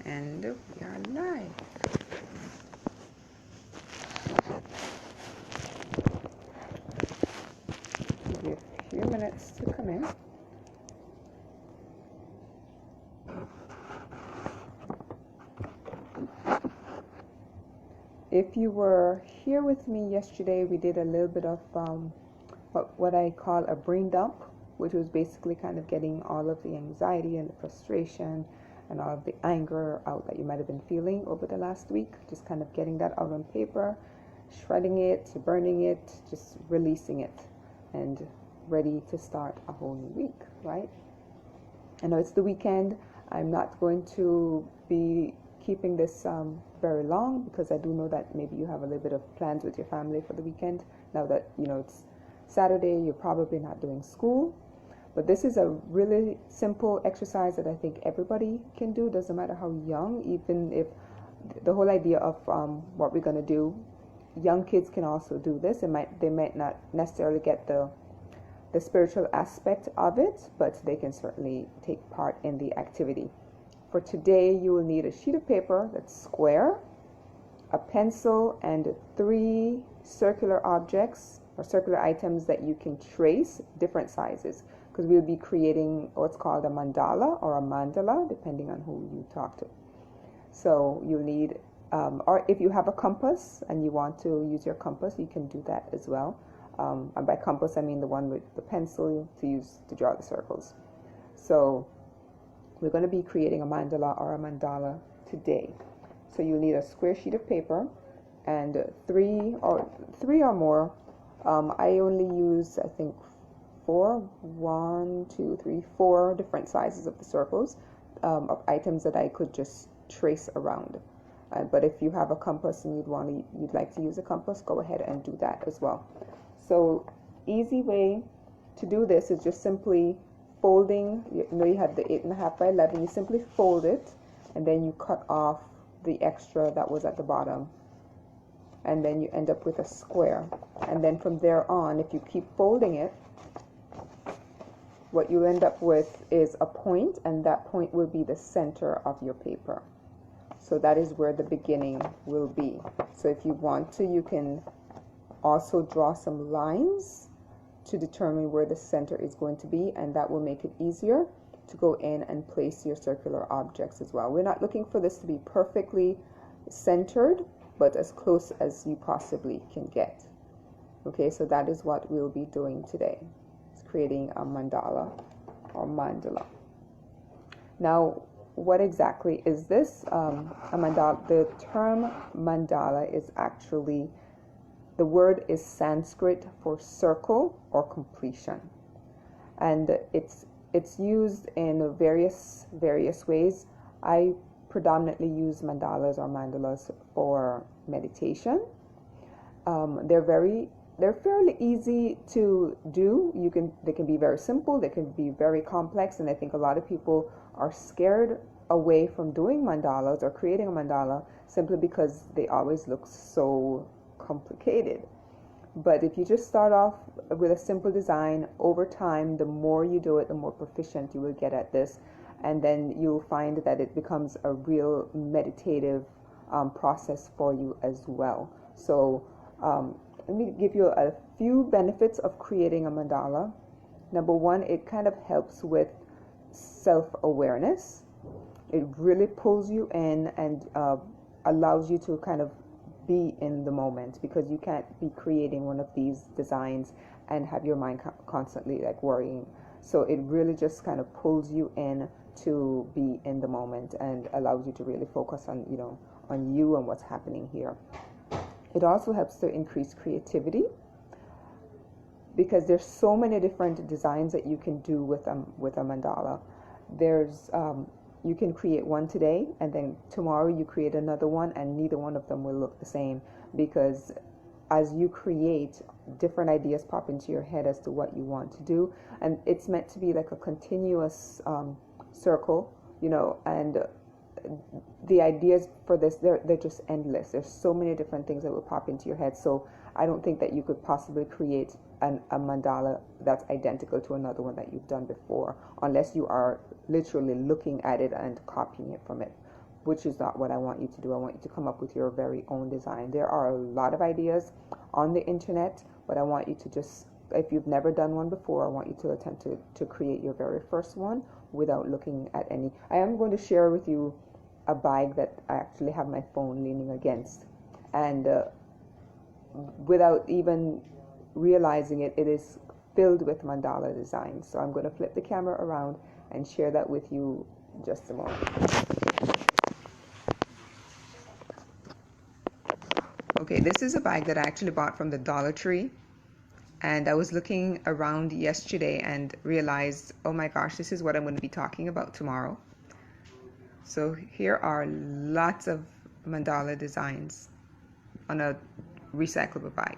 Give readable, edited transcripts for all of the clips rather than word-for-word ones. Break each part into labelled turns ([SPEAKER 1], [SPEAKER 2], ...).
[SPEAKER 1] And we are live. Give you a few minutes to come in. If you were here with me yesterday, we did a little bit of what I call a brain dump, which was basically kind of getting all of the anxiety and the frustration and all of the anger out that you might have been feeling over the last week. Just kind of getting that out on paper, shredding it, burning it, just releasing it, and ready to start a whole new week, right? I know it's the weekend. I'm not going to be keeping this very long because I do know that maybe you have a little bit of plans with your family for the weekend. Now that it's Saturday, you're probably not doing school. But this is a really simple exercise that I think everybody can do. Doesn't matter how young, even if the whole idea of what we're going to do, young kids can also do this. They might not necessarily get the spiritual aspect of it, but they can certainly take part in the activity. For today, you will need a sheet of paper that's square, a pencil, and 3 circular objects or circular items that you can trace, different sizes, because we'll be creating what's called a mandala or a mandala, depending on who you talk to. So you'll need, or if you have a compass and you want to use your compass, you can do that as well. And by compass, I mean the one with the pencil to use to draw the circles. So we're going to be creating a mandala or a mandala today. So you'll need a square sheet of paper and three or more. I only use, I think, 4 different sizes of the circles of items that I could just trace around. But if you have a compass and you'd like to use a compass, go ahead and do that as well. So easy way to do this is just simply folding. You have the 8.5 by 11. You simply fold it and then you cut off the extra that was at the bottom, and then you end up with a square. And then from there on, if you keep folding it, what you end up with is a point, and that point will be the center of your paper. So that is where the beginning will be. So if you want to, you can also draw some lines to determine where the center is going to be, and that will make it easier to go in and place your circular objects as well. We're not looking for this to be perfectly centered, but as close as you possibly can get. Okay, so that is what we'll be doing today. It's creating a mandala or mandala. Now, what exactly is this? A mandala. The term mandala is actually, the word is Sanskrit for circle or completion, and it's used in various ways. I predominantly use mandalas for meditation. They're fairly easy to do. They can be very simple, they can be very complex, and I think a lot of people are scared away from doing mandalas or creating a mandala simply because they always look so complicated. But if you just start off with a simple design, over time, the more you do it, the more proficient you will get at this, and then you'll find that it becomes a real meditative process for you as well. So let me give you a few benefits of creating a mandala. Number one, it kind of helps with self-awareness. It really pulls you in and allows you to kind of be in the moment, because you can't be creating one of these designs and have your mind constantly like worrying. So it really just kind of pulls you in to be in the moment and allows you to really focus on you and what's happening here. It also helps to increase creativity, because there's so many different designs that you can do with a mandala. There's you can create one today, and then tomorrow you create another one, and neither one of them will look the same, because as you create, different ideas pop into your head as to what you want to do, and it's meant to be like a continuous circle, and the ideas for this, they're just endless. There's so many different things that will pop into your head. So I don't think that you could possibly create a mandala that's identical to another one that you've done before, unless you are literally looking at it and copying it from it. which is not what I want you to do. I want you to come up with your very own design. There are a lot of ideas on the internet, but I want you to just, if you've never done one before, I want you to attempt to create your very first one without looking at any. I am going to share with you a bag that I actually have my phone leaning against, and without even realizing it, it is filled with mandala designs. So I'm going to flip the camera around and share that with you in just a moment. Okay, this is a bag that I actually bought from the Dollar Tree, and I was looking around yesterday and realized, oh my gosh, this is what I'm going to be talking about tomorrow. So here are lots of mandala designs on a recyclable bag.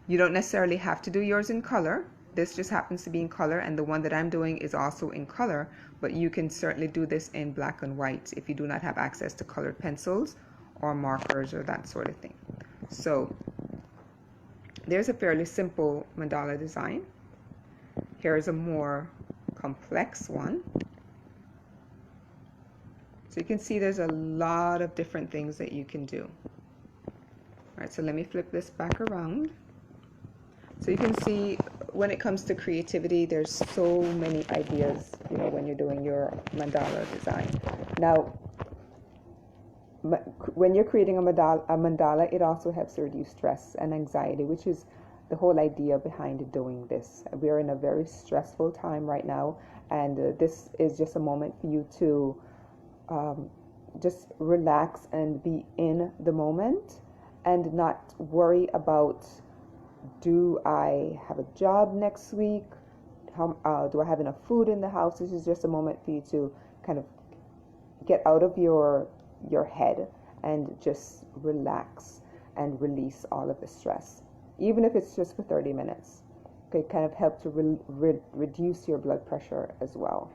[SPEAKER 1] You don't necessarily have to do yours in color. This just happens to be in color, and the one that I'm doing is also in color, but you can certainly do this in black and white if you do not have access to colored pencils or markers or that sort of thing. So there's a fairly simple mandala design. Here's a more complex one. So you can see there's a lot of different things that you can do. All right, so let me flip this back around. So you can see when it comes to creativity, there's so many ideas, you know, when you're doing your mandala design. Now, when you're creating a mandala, it also helps to reduce stress and anxiety, which is the whole idea behind doing this. We are in a very stressful time right now, and this is just a moment for you to just relax and be in the moment and not worry about, do I have a job next week? Do I have enough food in the house? This is just a moment for you to kind of get out of your head and just relax and release all of the stress, even if it's just for 30 minutes. It kind of help to reduce your blood pressure as well.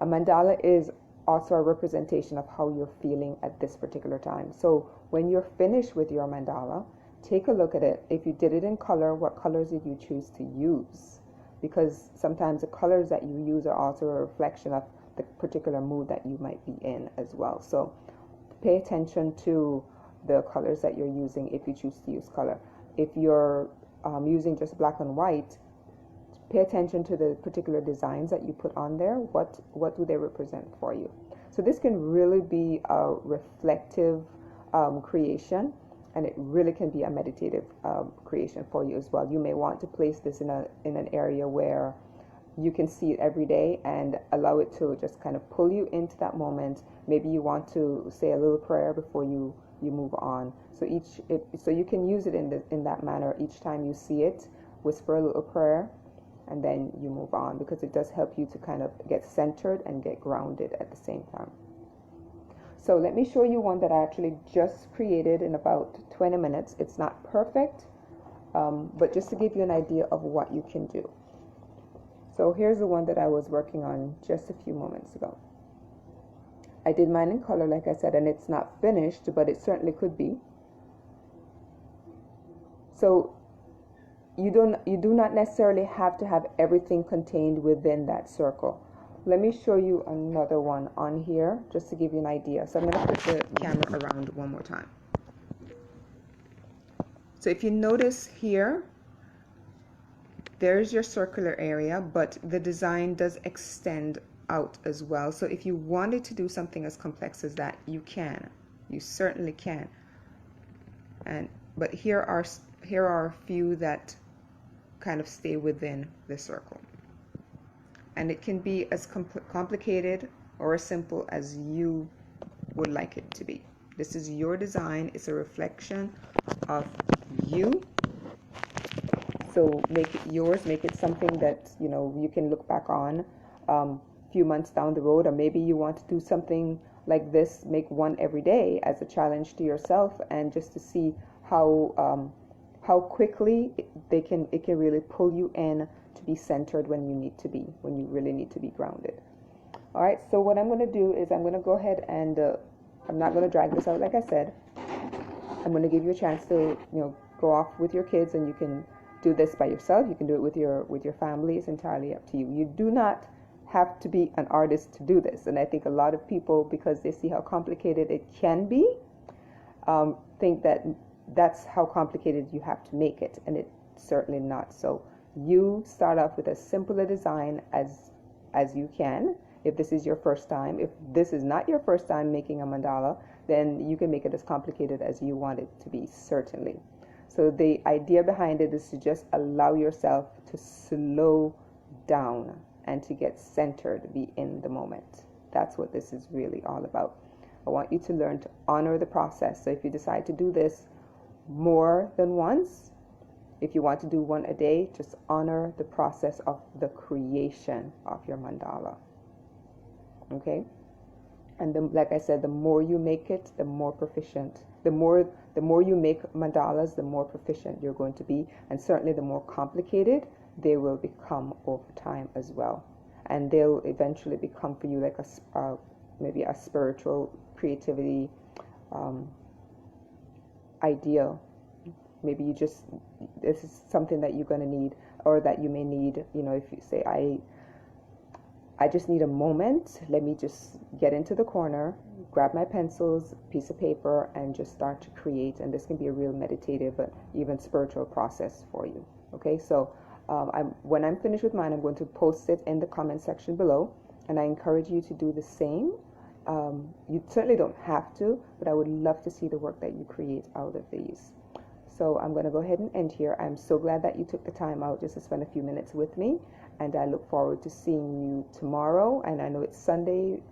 [SPEAKER 1] A mandala is also a representation of how you're feeling at this particular time. So when you're finished with your mandala, take a look at it. If you did it in color, what colors did you choose to use? Because sometimes the colors that you use are also a reflection of the particular mood that you might be in as well. So pay attention to the colors that you're using if you choose to use color. If you're using just black and white, pay attention to the particular designs that you put on there. What do they represent for you? So this can really be a reflective creation, and it really can be a meditative creation for you as well. You may want to place this in an area where you can see it every day and allow it to just kind of pull you into that moment. Maybe you want to say a little prayer before you move on. So you can use it in that manner. Each time you see it, whisper a little prayer, and then you move on, because it does help you to kind of get centered and get grounded at the same time. So let me show you one that I actually just created in about 20 minutes. It's not perfect, but just to give you an idea of what you can do. So here's the one that I was working on just a few moments ago. I did mine in color, like I said, and it's not finished, but it certainly could be. So you do not necessarily have to have everything contained within that circle. Let me show you another one on here just to give you an idea. So I'm going to put the camera around one more time. So if you notice here, there's your circular area, but the design does extend out as well. So if you wanted to do something as complex as that, you can. You certainly can. But here are a few that kind of stay within the circle. And it can be as complicated or as simple as you would like it to be. This is your design. It's a reflection of you. So make it yours. Make it something that, you know, you can look back on a few months down the road. Or maybe you want to do something like this, make one every day as a challenge to yourself, and just to see how quickly it can really pull you in to be centered when you really need to be grounded. All right, so what I'm going to do is I'm going to go ahead and I'm not going to drag this out, like I said. I'm going to give you a chance to, you know, go off with your kids, and you can do this by yourself. You can do it with your family. It's entirely up to you. You do not have to be an artist to do this. And I think a lot of people, because they see how complicated it can be, think that that's how complicated you have to make it, and it's certainly not. So you start off with as simple a design as you can. If this is your first time, if this is not your first time making a mandala, then you can make it as complicated as you want it to be, certainly. So the idea behind it is to just allow yourself to slow down and to get centered, be in the moment. That's what this is really all about. I want you to learn to honor the process. So if you decide to do this more than once, if you want to do one a day, just honor the process of the creation of your mandala. Okay? And then, like I said, the more you make it, the more proficient. The more you make mandalas, the more proficient you're going to be. And certainly the more complicated they will become over time as well. And they'll eventually become for you like maybe a spiritual creativity ideal. Maybe this is something that you're going to need, or that you may need, if you say, I just need a moment, let me just get into the corner, grab my pencils, piece of paper, and just start to create. And this can be a real meditative, but even spiritual process for you. Okay, so when I'm finished with mine, I'm going to post it in the comment section below, and I encourage you to do the same. You certainly don't have to, but I would love to see the work that you create out of these. So I'm going to go ahead and end here. I'm so glad that you took the time out just to spend a few minutes with me, and I look forward to seeing you tomorrow. And I know it's Sunday.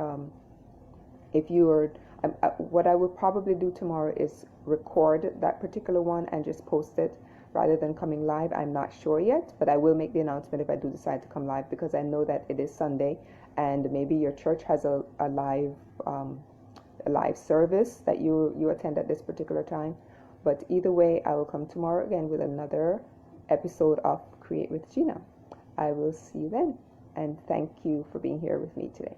[SPEAKER 1] What I will probably do tomorrow is record that particular one and just post it rather than coming live. I'm not sure yet, but I will make the announcement if I do decide to come live, because I know that it is Sunday, and maybe your church has a live service that you attend at this particular time. But either way, I will come tomorrow again with another episode of Create with Gina. I will see you then, and thank you for being here with me today.